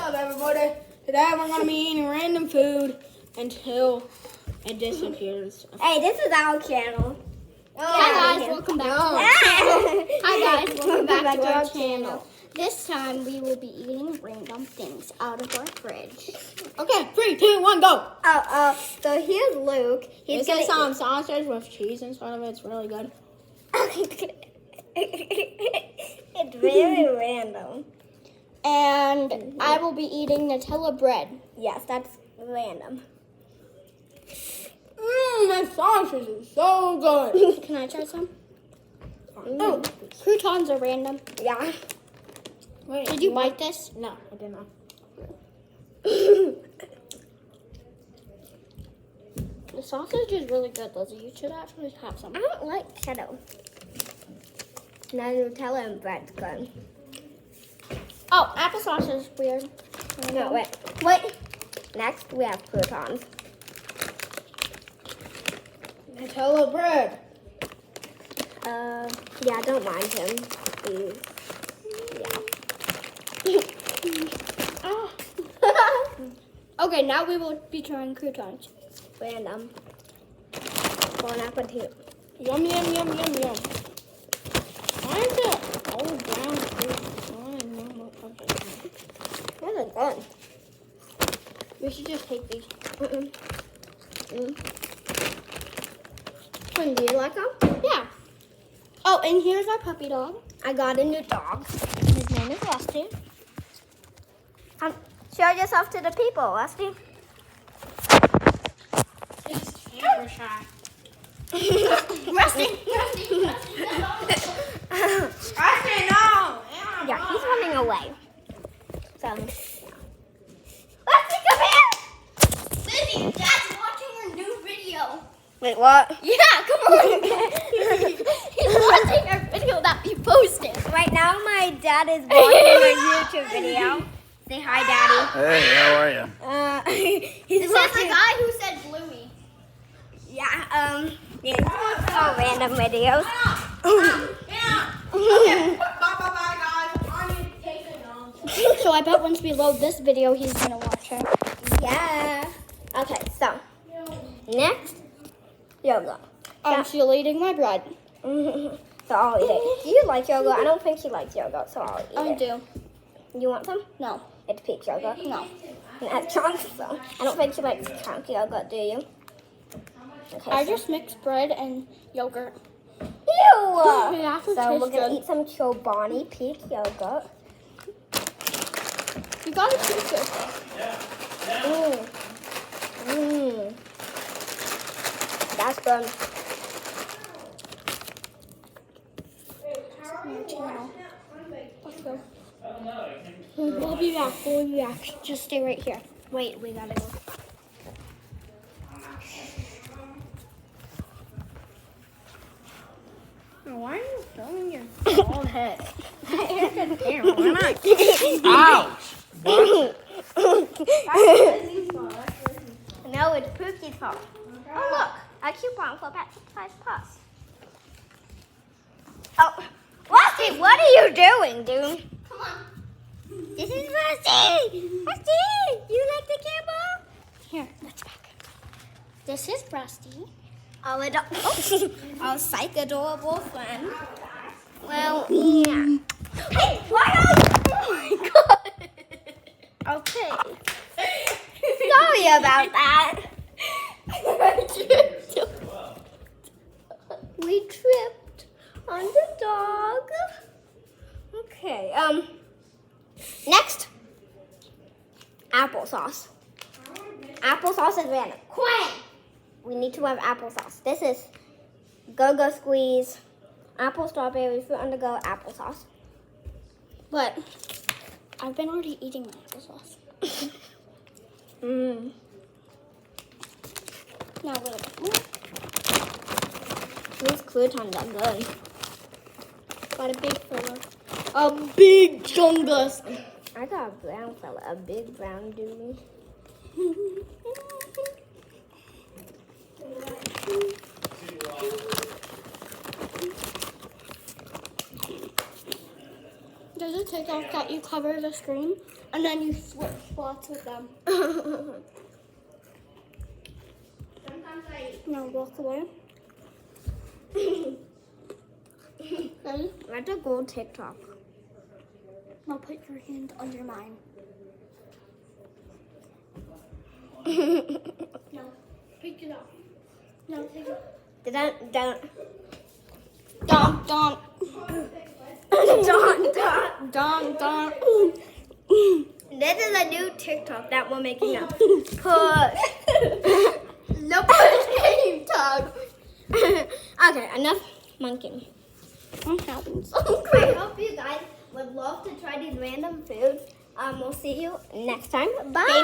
up, everybody? Today we're gonna be eating random food until it disappears. Hey, this is our channel. Hi guys, welcome back to our channel. Hi guys, welcome back to our channel. This time we will be eating random things out of our fridge. Okay, 3, 2, 1, go. So here's Luke. This is some sausage with cheese inside of it. It's really good. It's very random. And I will be eating Nutella bread. Yes, that's random. That sausage is so good. Can I try some? Oh, croutons are random. Yeah. Wait, Did you bite this? No, I did not. The sausage is really good, Lizzie. You should actually have some. I don't like cheddar. No, Nutella and bread's good. Oh, applesauce is weird. No, wait. Next, we have croutons. Nutella bread. Yeah, don't mind him, please. Yeah. Okay, now we will be trying croutons. Random. Bon appetit. Yum, yum, yum, yum, yum. Why is it all brown food? Those are good. We should just take these. Do you like them? Yeah. Oh, and here's our puppy dog. I got a new dog. His name is Rusty. Show yourself to the people, Rusty. It's camera shy. Rusty! Rusty, no! Yeah, he's running away. So, Rusty, come here! Lizzie, Dad's watching our new video. Wait, what? Yeah, come on. He's watching our video that we posted. Right now, my dad is watching a YouTube video. Say hi, Daddy. Hey, how are you? He's This is the guy who said Bluey. Yeah, he's watching all random videos. Okay, bye, guys. I need to take it on. So I bet once we load this video, he's gonna watch it. Yeah. Okay, so next, yoga. I'm still eating my bread. So I'll eat it. Do you like yoga? I don't think she likes yoga, so I'll eat I it. do. You want some? No. It's peach yogurt. No. And it has chunks, so I don't think she likes chunk yogurt, do you? Okay, I just mixed bread and yogurt. Ew! Yeah, So we're tastes gonna good. eat some Chobani peach yogurt. You gotta taste it. Mmm. Mmm. That's good. Let's go. We'll be back. We'll be back. Just stay right here. Wait, we gotta go. Why are you filming your bald head? Ouch! No, it's Pookie's fault. Oh, look. A coupon for Pet Supplies Plus. Oh, Rusty, what are you doing, dude? Come on. This is Rusty. Rusty, you like the camera? Here, let's back. This is Rusty. Our psych adorable friend. Well, yeah. Hey, why are you? Oh my god. Okay. Sorry about that. We tripped on the dog. Okay. Next. Applesauce. Applesauce is random. Quiet. We need to have applesauce. This is Go-Go Squeeze, apple, strawberry, fruit on the go, applesauce. But I've been already eating my applesauce. Mmm. Now a little bit more. These croutons are good. Got a big filler. A big chungus. I got a brown fella, a big brown dude. there's a TikTok that you cover the screen and then you switch spots with them. Now walk away. Ready? That's a gold TikTok. Now put your hand under mine. No, pick it up. No, take it. Don't. Donk, donk. Don't. Donk. This is a new TikTok that we're making up. Push. No push game tug. Okay, enough monkeying. What happens? I hope you guys would love to try these random foods. We'll see you next time. Bye.